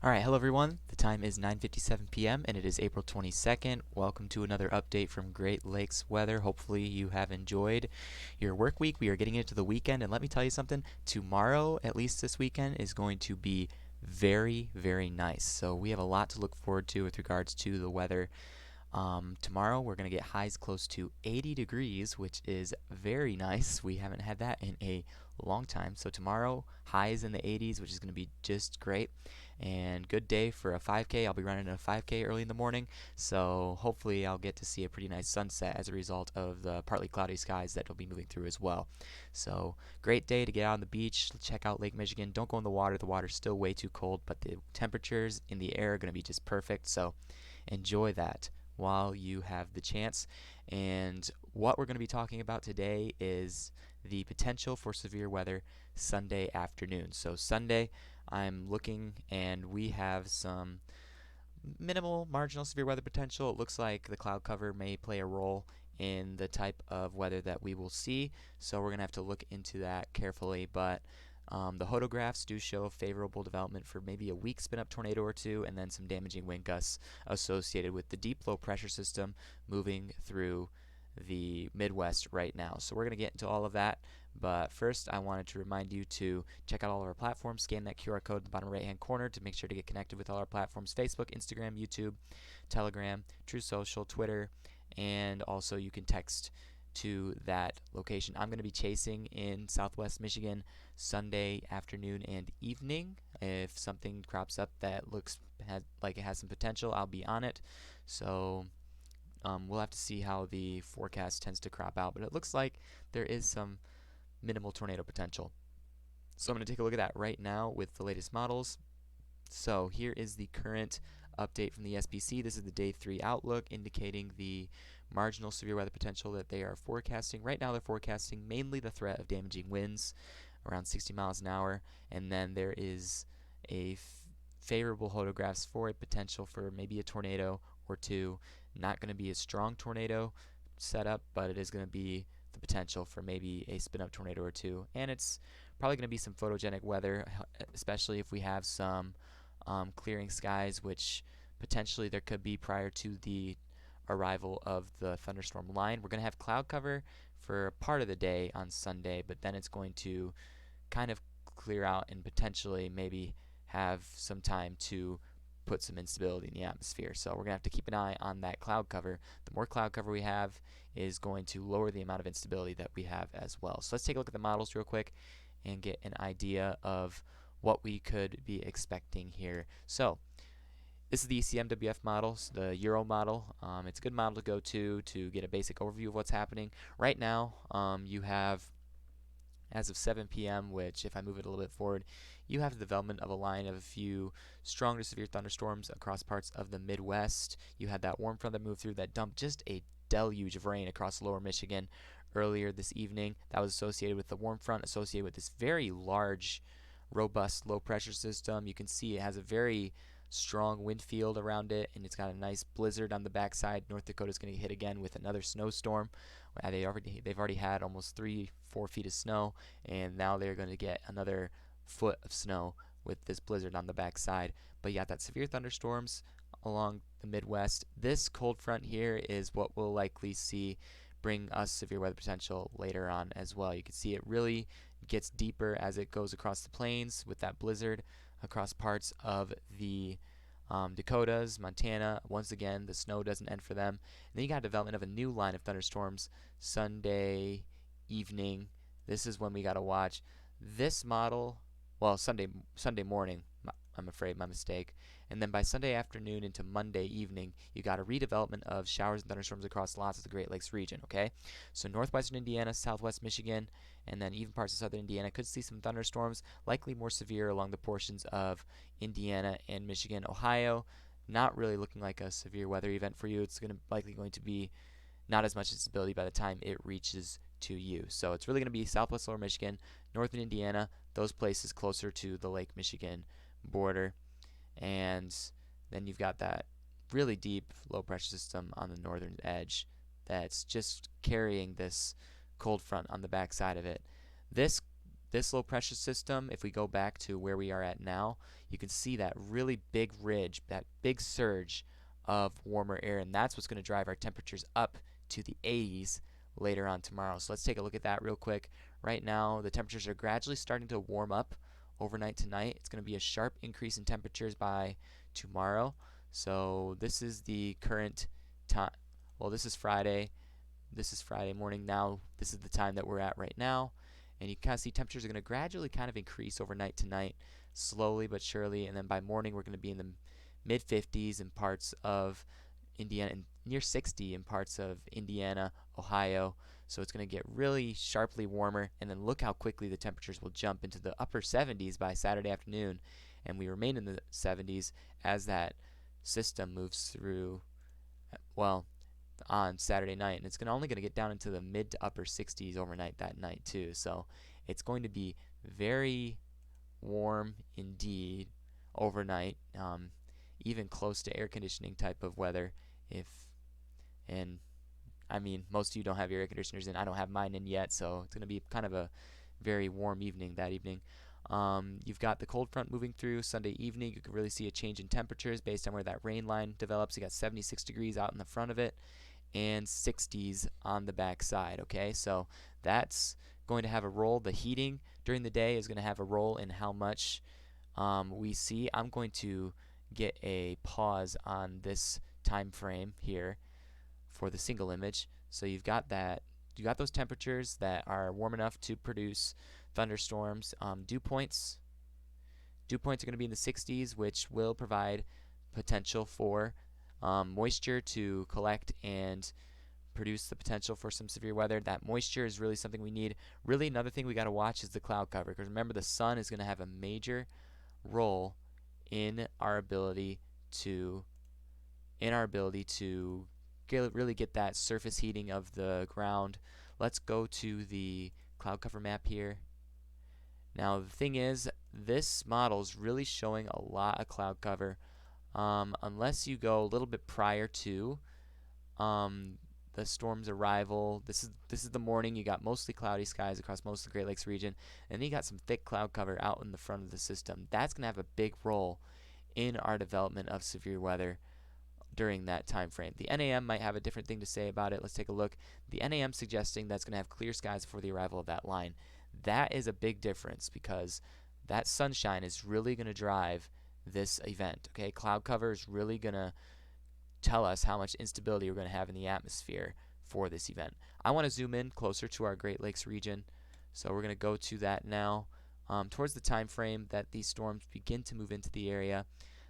Alright, hello everyone. The time is 9:57 p.m. and it is April 22nd. Welcome to another update from Great Lakes Weather. Hopefully you have enjoyed your work week. We are getting into the weekend, and let me tell you something. Tomorrow, at least this weekend, is going to be very, very nice. So we have a lot to look forward to with regards to the weather. Tomorrow we're going to get highs close to 80 degrees, which is very nice. We haven't had that in a long time. So tomorrow, highs in the 80s, which is going to be just great. And good day for a 5K. I'll be running a 5K early in the morning, so hopefully I'll get to see a pretty nice sunset as a result of the partly cloudy skies that will be moving through as well. So great day to get out on the beach, check out Lake Michigan. Don't go in the water. The water's still way too cold, but the temperatures in the air are going to be just perfect. So enjoy that while you have the chance. And what we're going to be talking about today is the potential for severe weather Sunday afternoon. So Sunday, I'm looking and we have some minimal marginal severe weather potential. It looks like the cloud cover may play a role in the type of weather that we will see, so we're going to have to look into that carefully. But the hodographs do show favorable development for maybe a weak spin-up tornado or two, and then some damaging wind gusts associated with the deep low pressure system moving through the Midwest right now. So we're going to get into all of that, but first I wanted to remind you to check out all of our platforms. Scan that QR code in the bottom right hand corner to make sure to get connected with all our platforms: Facebook, Instagram, YouTube, Telegram, True Social, Twitter, and also you can text to that location. I'm going to be chasing in Southwest Michigan Sunday afternoon and evening. If something crops up that looks like it has some potential, I'll be on it. So we'll have to see how the forecast tends to crop out, but it looks like there is some minimal tornado potential. So I'm going to take a look at that right now with the latest models. So here is the current update from the SPC. This is the day 3 outlook indicating the marginal severe weather potential that they are forecasting. Right now they're forecasting mainly the threat of damaging winds around 60 miles an hour, and then there is a favorable hodographs for a potential for maybe a tornado or two. Not going to be a strong tornado setup, but it is going to be the potential for maybe a spin-up tornado or two, and it's probably going to be some photogenic weather, especially if we have some clearing skies, which potentially there could be prior to the arrival of the thunderstorm line. We're going to have cloud cover for part of the day on Sunday, but then it's going to kind of clear out and potentially maybe have some time to put some instability in the atmosphere. So we're going to have to keep an eye on that cloud cover. The more cloud cover we have is going to lower the amount of instability that we have as well. So let's take a look at the models real quick and get an idea of what we could be expecting here. So this is the CMWF models, the Euro model. It's a good model to go to get a basic overview of what's happening. Right now, you have, as of 7 p.m., which if I move it a little bit forward, you have the development of a line of a few strong to severe thunderstorms across parts of the Midwest. You had that warm front that moved through that dumped just a deluge of rain across lower Michigan earlier this evening. That was associated with the warm front, associated with this very large, robust low pressure system. You can see it has a very strong wind field around it, and it's got a nice blizzard on the backside. North Dakota is going to get hit again with another snowstorm. They've already had almost 3-4 feet of snow, and now they're going to get another foot of snow with this blizzard on the backside. But you got that severe thunderstorms along the Midwest. This cold front here is what we'll likely see bring us severe weather potential later on as well. You can see it really gets deeper as it goes across the plains with that blizzard across parts of the Dakotas, Montana. Once again, the snow doesn't end for them. And then you got development of a new line of thunderstorms Sunday evening. This is when we got to watch this model. Well, Sunday morning, I'm afraid, my mistake. And then by Sunday afternoon into Monday evening, you got a redevelopment of showers and thunderstorms across lots of the Great Lakes region, okay? So northwestern Indiana, southwest Michigan, and then even parts of southern Indiana could see some thunderstorms, likely more severe along the portions of Indiana and Michigan. Ohio, not really looking like a severe weather event for you. It's likely going to be not as much instability by the time it reaches to you. So it's really going to be southwest lower Michigan, northern Indiana, those places closer to the Lake Michigan border. And then you've got that really deep low pressure system on the northern edge that's just carrying this cold front on the back side of it. This this low pressure system, if we go back to where we are at now, you can see that really big ridge, that big surge of warmer air, and that's what's going to drive our temperatures up to the 80s later on tomorrow. So let's take a look at that real quick. Right now, the temperatures are gradually starting to warm up overnight tonight. It's going to be a sharp increase in temperatures by tomorrow. So this is the current time. Well, this is Friday. This is Friday morning now. This is the time that we're at right now. And you kind of see temperatures are going to gradually kind of increase overnight tonight, slowly but surely. And then by morning, we're going to be in the mid 50s in parts of Indiana and near 60 in parts of Indiana, Ohio. So it's going to get really sharply warmer. And then look how quickly the temperatures will jump into the upper 70s by Saturday afternoon. And we remain in the 70s as that system moves through, well, on Saturday night, and it's only going to get down into the mid to upper 60s overnight that night too. So it's going to be very warm indeed overnight, even close to air conditioning type of weather. And I mean, most of you don't have your air conditioners in. I don't have mine in yet, so it's going to be kind of a very warm evening that evening. You've got the cold front moving through Sunday evening. You can really see a change in temperatures based on where that rain line develops. You got 76 degrees out in the front of it and 60s on the back side. Okay, so that's going to have a role. The heating during the day is going to have a role in how much we see. I'm going to get a pause on this time frame here for the single image. So you've got that. You got those temperatures that are warm enough to produce thunderstorms. Dew points are going to be in the 60s, which will provide potential for moisture to collect and produce the potential for some severe weather. That moisture is really something we need. Really, another thing we got to watch is the cloud cover, because remember, the sun is going to have a major role in our ability to really get that surface heating of the ground. Let's go to the cloud cover map here. Now the thing is, this model is really showing a lot of cloud cover. Unless you go a little bit prior to the storm's arrival. This is the morning. You got mostly cloudy skies across most of the Great Lakes region, and then you got some thick cloud cover out in the front of the system. That's going to have a big role in our development of severe weather during that time frame. The NAM might have a different thing to say about it. Let's take a look. The NAM suggesting that's going to have clear skies before the arrival of that line. That is a big difference, because that sunshine is really going to drive this event. Okay, cloud cover is really going to tell us how much instability we're going to have in the atmosphere for this event. I want to zoom in closer to our Great Lakes region, so we're going to go to that now. Towards the time frame that these storms begin to move into the area,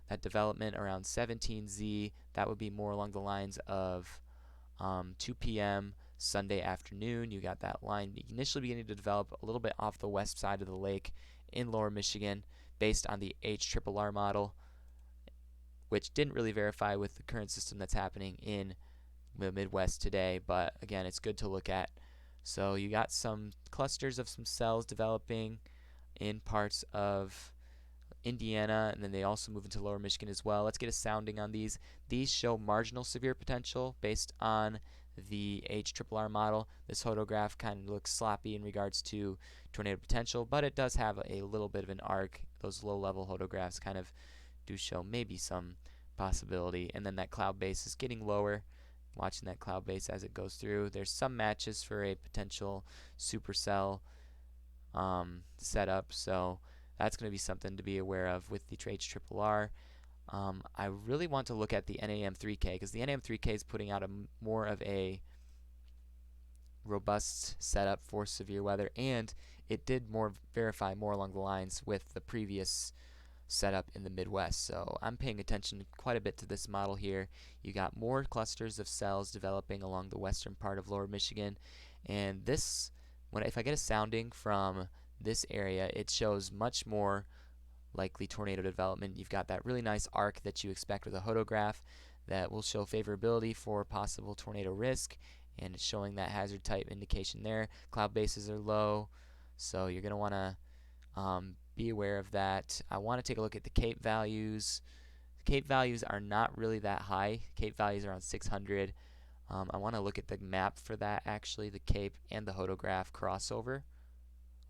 that development around 17Z, that would be more along the lines of 2 p.m. Sunday afternoon. You got that line initially beginning to develop a little bit off the west side of the lake in lower Michigan, based on the HRRR model, which didn't really verify with the current system that's happening in the Midwest today, but again, it's good to look at. So you got some clusters of some cells developing in parts of Indiana, and then they also move into lower Michigan as well. Let's get a sounding on these. These show marginal severe potential based on the HRRR model. This hodograph kind of looks sloppy in regards to tornado potential, but it does have a little bit of an arc. Those low-level hodographs kind of do show maybe some possibility. And then that cloud base is getting lower. Watching that cloud base as it goes through. There's some matches for a potential supercell setup, so that's going to be something to be aware of with the HRRR. I really want to look at the NAM3K, because the NAM3K is putting out more of a robust setup for severe weather, and it did verify more along the lines with the previous setup in the Midwest. So I'm paying attention quite a bit to this model here. You got more clusters of cells developing along the western part of lower Michigan, and this, if I get a sounding from this area, it shows much more likely tornado development. You've got that really nice arc that you expect with a hodograph that will show favorability for possible tornado risk, and it's showing that hazard type indication there. Cloud bases are low, so you're going to want to be aware of that. I want to take a look at the CAPE values. The CAPE values are not really that high. CAPE values are around 600. I want to look at the map for that, actually, the CAPE and the hodograph crossover.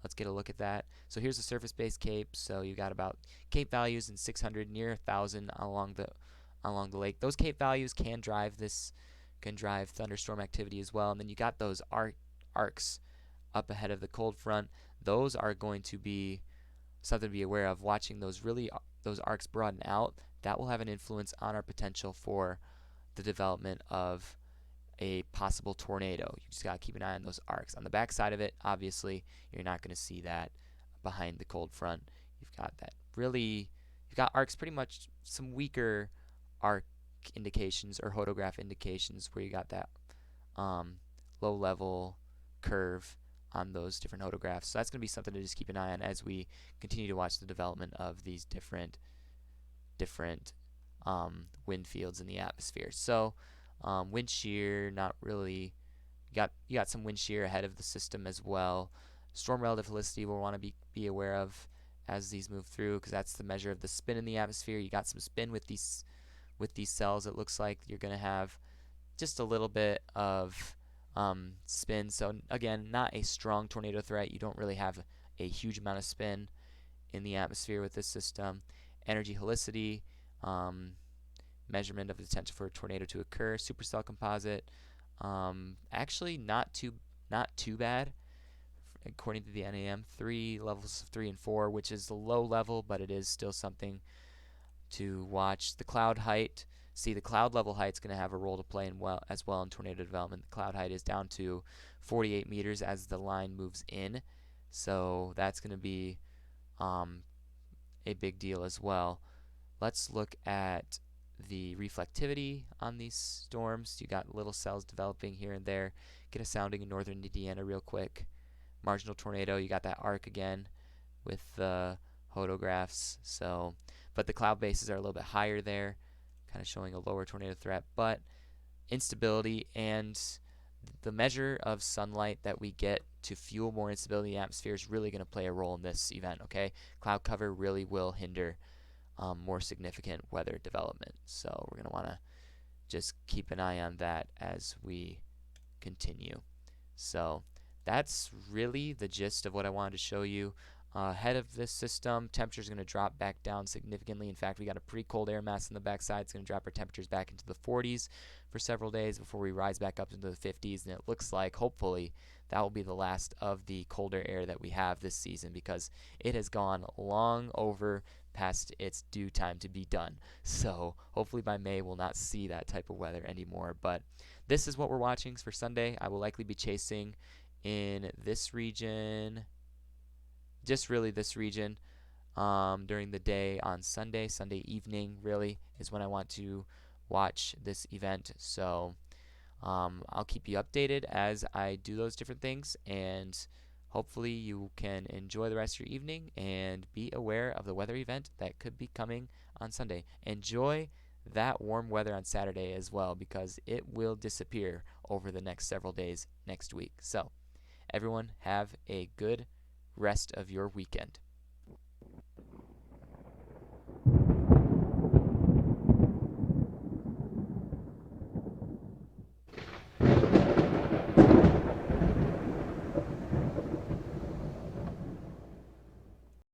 let's get a look at that. So here's the surface-based CAPE. So you got about CAPE values in 600, near 1,000 along the lake. Those CAPE values can drive thunderstorm activity as well. And then you got those arcs up ahead of the cold front. Those are going to be something to be aware of. Watching those arcs broaden out, that will have an influence on our potential for the development of a possible tornado. You just got to keep an eye on those arcs. On the back side of it, obviously, you're not going to see that behind the cold front. You've got arcs, pretty much some weaker arc indications or hodograph indications where you got that low level curve on those different hodographs. So that's going to be something to just keep an eye on as we continue to watch the development of these different wind fields in the atmosphere. So wind shear, not really. You got some wind shear ahead of the system as well. Storm relative helicity we'll want to be aware of as these move through, because that's the measure of the spin in the atmosphere. You got some spin with these cells. It looks like you're going to have just a little bit of spin. So again, not a strong tornado threat. You don't really have a huge amount of spin in the atmosphere with this system. Energy helicity, measurement of the potential for a tornado to occur. Supercell composite, actually not too bad according to the NAM. 3 levels of 3 and 4, which is the low level, but it is still something to watch. The cloud height. See, the cloud level height is going to have a role to play as well in tornado development. The cloud height is down to 48 meters as the line moves in, so that's going to be a big deal as well. Let's look at the reflectivity on these storms. You got little cells developing here and there. Get a sounding in northern Indiana real quick. Marginal tornado, you got that arc again with the hodographs. So, but the cloud bases are a little bit higher there, kind of showing a lower tornado threat. But instability and the measure of sunlight that we get to fuel more instability in the atmosphere is really going to play a role in this event. Okay, cloud cover really will hinder more significant weather development. So we're going to want to just keep an eye on that as we continue. So that's really the gist of what I wanted to show you. Ahead of this system, temperature is going to drop back down significantly. In fact, we got a pretty cold air mass on the backside. It's going to drop our temperatures back into the 40s for several days before we rise back up into the 50s. And it looks like, hopefully, that will be the last of the colder air that we have this season, because it has gone long over past its due time to be done. So hopefully by May we'll not see that type of weather anymore. But this is what we're watching for Sunday. I will likely be chasing in this region, just really this region, during the day on Sunday. Sunday evening really is when I want to watch this event. So I'll keep you updated as I do those different things, and hopefully you can enjoy the rest of your evening and be aware of the weather event that could be coming on Sunday. Enjoy that warm weather on Saturday as well, because it will disappear over the next several days next week. So everyone, have a good rest of your weekend.